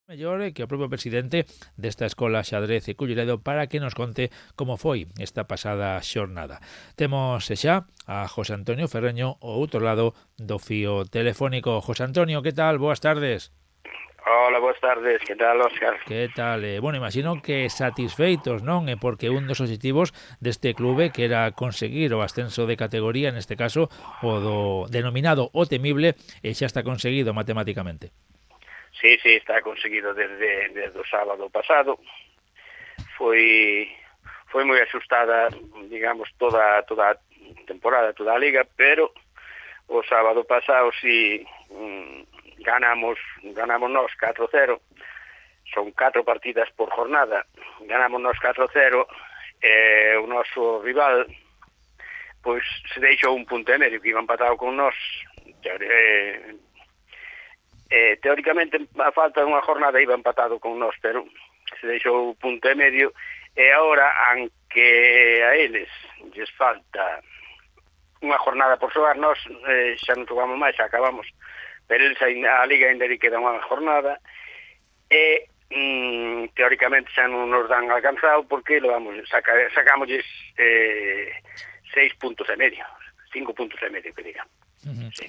Mellor que o propio presidente desta Escola Xadrez e Culleredo para que nos conte como foi esta pasada xornada. Temos xa a José Antonio Ferreño ao outro lado do fío telefónico. José Antonio, que tal? Boas tardes. Hola, boas tardes, que tal, Óscar? Que tal? Bueno, imagino que satisfeitos, non? Porque un dos obxectivos deste clube que era conseguir o ascenso de categoría, neste caso, o do denominado o temible, xa está conseguido matemáticamente. Sí, está conseguido desde o sábado pasado. Foi moi asustada, digamos, toda a temporada, toda a liga, pero o sábado pasado ganamos nós 4-0. Son 4 partidas por jornada. Ganamos nós 4-0 e o noso rival pois se deixou un punto e medio que iba empatado con nós. Teóricamente a falta dunha jornada iba empatado con nós, pero se deixou punto e medio e agora, aunque a eles lles falta unha jornada por xogar, nós xa non xogamos máis, xa acabamos, pero eles a liga ainda lle queda unha jornada e teóricamente xa non nos dan alcanzado porque sacámosles 6 puntos e medio, 5 puntos e medio, que diga. Sí.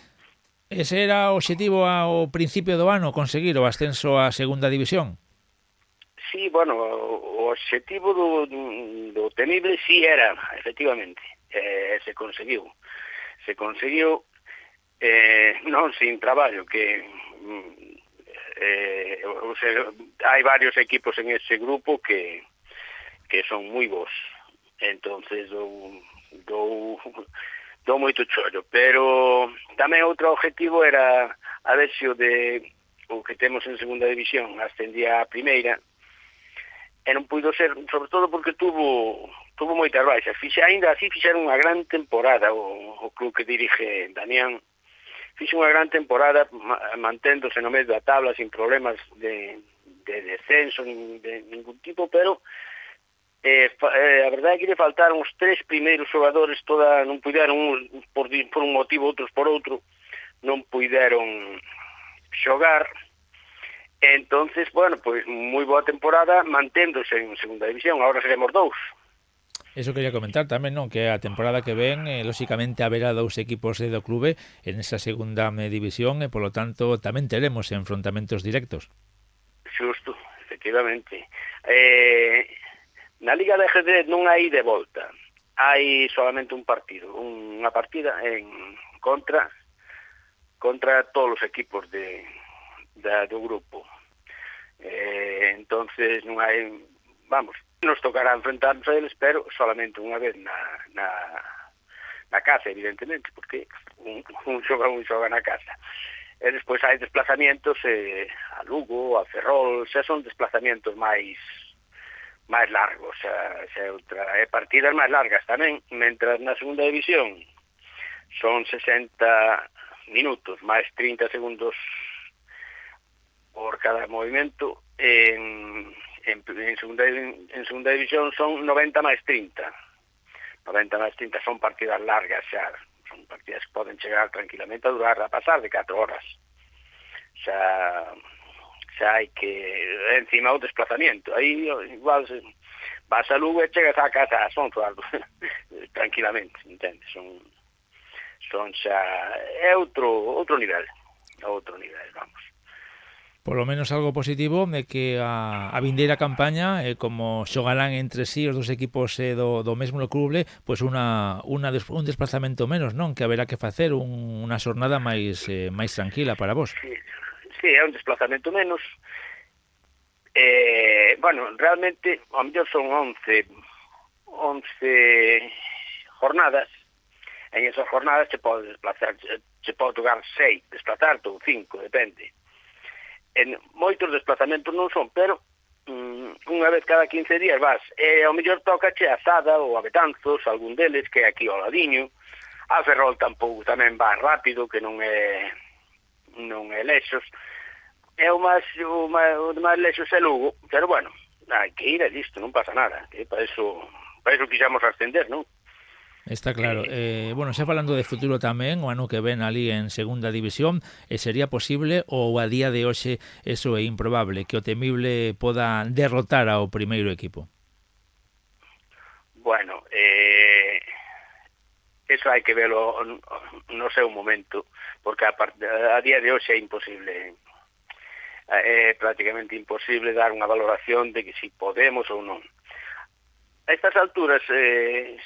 Ese era o obxectivo ao principio do ano, conseguir o ascenso á segunda división? Sí, bueno, o obxectivo do temible sí era, efectivamente, se conseguiu, non sin traballo, que hai varios equipos en ese grupo que son moi bons, entonces dou moito chollo, pero tamén outro objetivo era a ver se o que temos en segunda división ascendía a primeira, e non puido ser, sobre todo porque tuvo moitas baixas. Ainda así fixeron unha gran temporada o club que dirige Damián, fixe unha gran temporada manténdose no medio da tabla sin problemas de descenso de ningún tipo, pero a verdade é que lle faltaron os 3 primeiros xogadores, non puideron, por un motivo, outros por outro, non puideron xogar. Entonces, bueno, pois moi boa temporada manténdose en segunda división, agora seremos 2. Eso quería comentar tamén, non? Que a temporada que ven, lóxicamente, haberá 2 equipos do clube en esa segunda división e, polo tanto, tamén teremos enfrontamentos directos. Xusto, efectivamente. Na Liga de Ajedrez non hai de volta. Hai solamente un partido, unha partida en contra todos os equipos do grupo. Entonces non hai, nos tocará enfrentarnos a eles, pero solamente unha vez na casa, evidentemente, porque un xoga na casa. E despois hai desplazamientos a Lugo, a Ferrol, xa son desplazamentos máis largos, partidas máis largas tamén, mentras na segunda división son 60 minutos máis 30 segundos por cada movimento. En segunda división son 90 máis 30 son partidas largas xa, son partidas que poden chegar tranquilamente a durar, a pasar de 4 horas. Xa hai que encima o desplazamiento, aí igual vas a Lugo e chegas a casa ás 11 tranquilamente, entendes? Son xa é outro nivel, vamos. Por lo menos algo positivo é que a vindeira campaña, como xogarán entre sí os dos equipos do mesmo clube, pois un desplazamento menos, non? Que haberá que facer unha xornada máis tranquila para vos. Sí, é un desplazamento menos. Bueno, realmente, ao mellor son 11 jornadas. En esas jornadas se pode desplazar, se pode tocar 6, desplazarte ou 5, depende. En moitos desplazamentos non son, pero unha vez cada 15 días vas, e ao mellor tocache a Sada ou a Betanzos, algún deles, que é aquí ao ladiño. A Ferrol tampouco tamén va rápido, que non é Lexos. É o máis Lexos é Lugo, pero bueno, hai que ir a listo, non pasa nada, que para eso quixamos ascender, non? Está claro. Bueno, xa falando de futuro tamén, o ano que ven ali en segunda división, sería posible ou a día de hoxe eso é improbable, que o temible poda derrotar ao primeiro equipo? Bueno, eso hai que verlo no seu momento, porque a día de hoxe é imposible, é prácticamente imposible dar unha valoración de que si podemos ou non. A estas alturas,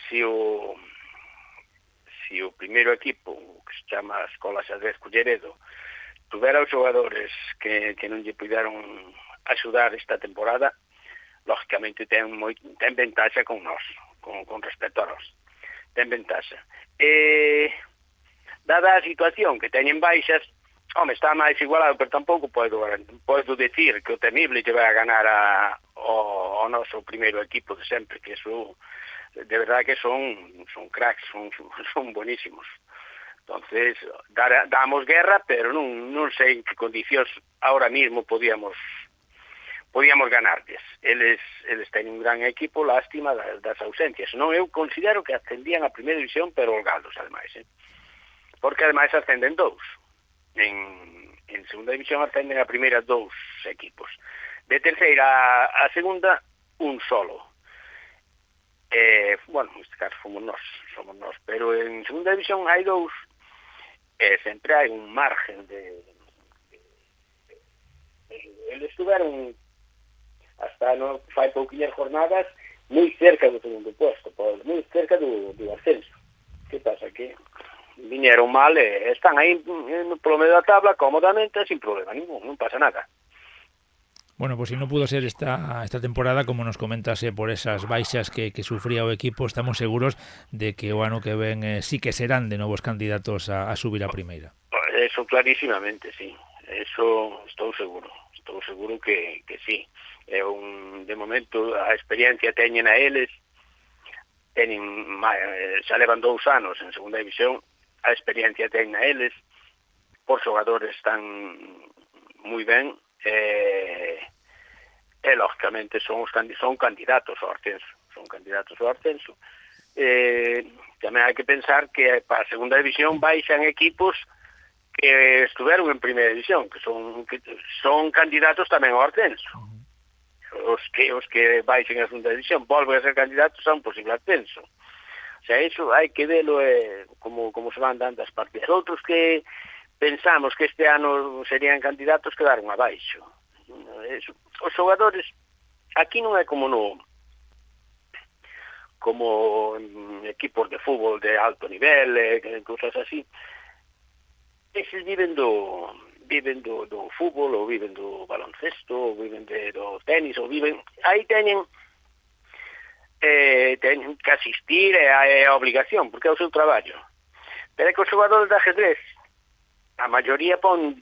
si o primeiro equipo, que se chama Escola Xadrez Culleredo, tuvera os xogadores que non lle puderon axudar esta temporada, lógicamente ten ventaxa con nós, con respecto a nós. Ten ventaxa. Dada a situación que teñen baixas, está máis igualado, pero tampouco podo decir que o temible lle vai a ganar ao noso primeiro equipo de sempre, que eso, de verdad que son cracks, son buenísimos. Entonces, damos guerra, pero non sei en que condicións ahora mismo podíamos ganarles. Eles teñen un gran equipo, lástima das ausencias. Non, eu considero que ascendían a primeira división, pero holgados, ademais, porque ademais ascenden dous. En segunda división ascenden a primeira dous equipos. De terceira a segunda, un solo. Bueno, neste caso somos nós, pero en segunda división hai dous, sempre hai un margen de eles estuveron hasta non fai pouquinhas jornadas moi cerca do segundo posto, moi cerca do ascenso. Que pasa? Que viñeron mal e están aí polo medio da tabla cómodamente sin problema ningún, non pasa nada. Bueno, pues si no pudo ser esta temporada, como nos comentas, por esas baixas que sufría o equipo, estamos seguros de que o ano que ven sí que serán de novos candidatos a subir a primeira. Eso clarísimamente, sí. Eso estou seguro que sí. De momento a experiencia teñen a eles, xa levan 2 anos en segunda división, a experiencia teñen a eles, por xogadores están moi ben, lógicamente son candidatos ao ascenso. Tamén hai que pensar que para a segunda división baixan equipos que estuveron en primeira división, que son candidatos tamén ao ascenso. Os que baixen a segunda división volven a ser candidatos a un posible ascenso. O sea, iso hai que velo como se van dando as partidas. Outros que pensamos que este ano serían candidatos quedaron abaixo. Os xogadores aquí non é como en equipos de fútbol de alto nivel, cousas así. Eses viven do fútbol, ou viven do baloncesto, ou viven do tenis, ou viven... Aí teñen que asistir, é a obligación, porque é o seu traballo. Pero é que os xogadores de ajedrez, a maioría pon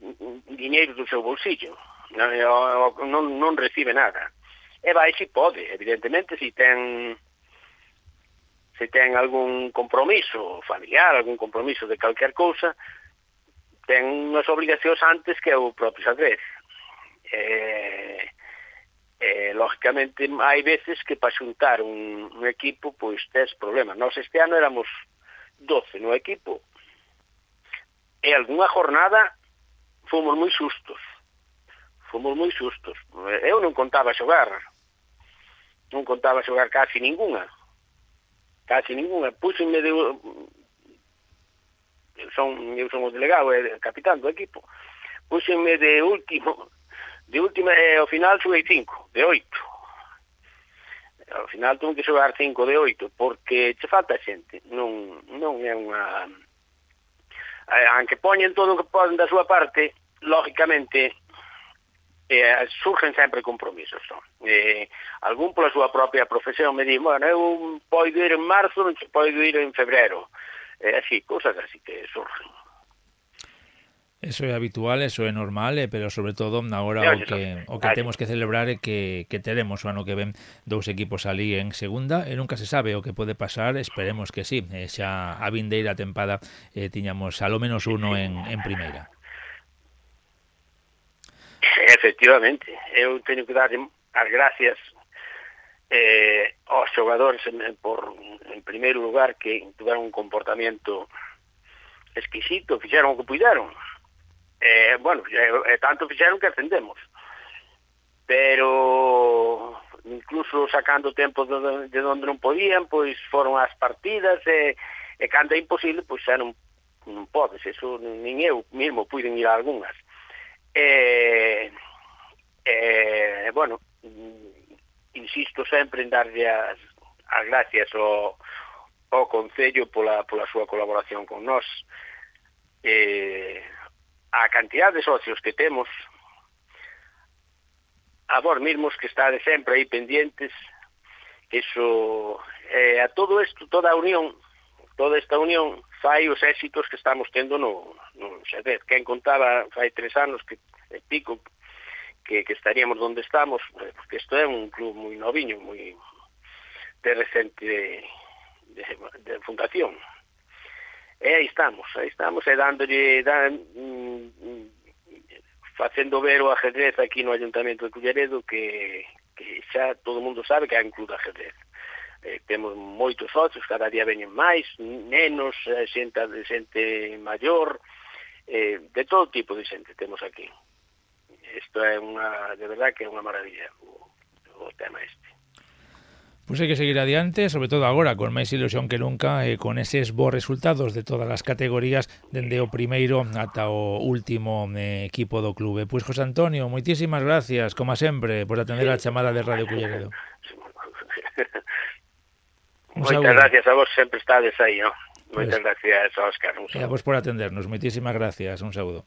diñeiro do seu bolsillo, non recibe nada. E vai se pode, evidentemente, se ten algún compromiso familiar, algún compromiso de calquer cousa, ten unhas obligacións antes que o propio xadrez. Lógicamente, hai veces que para xuntar un equipo, pois tes problemas. Nós este ano éramos 12 no equipo, e algunha jornada fomos moi sustos. Eu non contaba xogar casi ninguna. Púxenme eu son o delegado e capitán do equipo. Púxenme de última, ao final xoguei 5 de 8. Ao final tuve que xogar 5 de 8 porque che falta xente. Non é unha... Aunque poñen todo o que poden da súa parte, lógicamente surgen sempre compromisos. Algún pola súa propia profesión me di, bueno, eu podo ir en marzo, non se podo ir en febrero. Así, cousas así que surgen. Eso é habitual, eso é normal, pero sobre todo agora o que temos que celebrar é que teremos o ano que ven 2 equipos ali en segunda e nunca se sabe o que pode pasar, esperemos que sí. Xa a vindeira tempada tiñamos alo menos uno en primeira. Efectivamente, eu teño que dar as gracias Os xogadores en primeiro lugar que tiveron un comportamento exquisito, fixeron o que puideron. Bueno, tanto fixeron que ascendemos. Pero incluso sacando tempo de onde non podían, pois foron ás partidas e cando é imposible, pois xa non podes, eso nin eu mesmo puiden ir a algunhas. Bueno, insisto sempre en darlle as gracias ao Concello pola súa colaboración con nós. A cantidad de socios que temos, a vos mesmos que estades sempre aí pendientes, eso, a todo isto, toda esta unión fai os éxitos que estamos tendo no xadrez. Quen contaba fai 3 anos que pico que estaríamos onde estamos, porque isto é un club moi noviño, moi de recente de fundación. E aí estamos, e dándolle facendo ver o ajedrez aquí no Ayuntamento de Culleredo que xa todo o mundo sabe que hai un club de ajedrez. Temos moitos socios, cada día veñen máis, nenos, xente maior, de todo tipo de xente temos aquí. Isto é de verdad que é unha maravilla o tema este. Pois hai que seguir adiante, sobre todo agora, con máis ilusión que nunca, con eses bons resultados de todas as categorías, dende o primeiro ata o último equipo do clube. Pois, José Antonio, moitísimas gracias, como sempre, por atender a chamada de Radio Culleredo. Moitas gracias a vos, sempre estades aí, ¿no? Moitas gracias, Óscar. E a vos por atendernos, moitísimas gracias, un saúdo.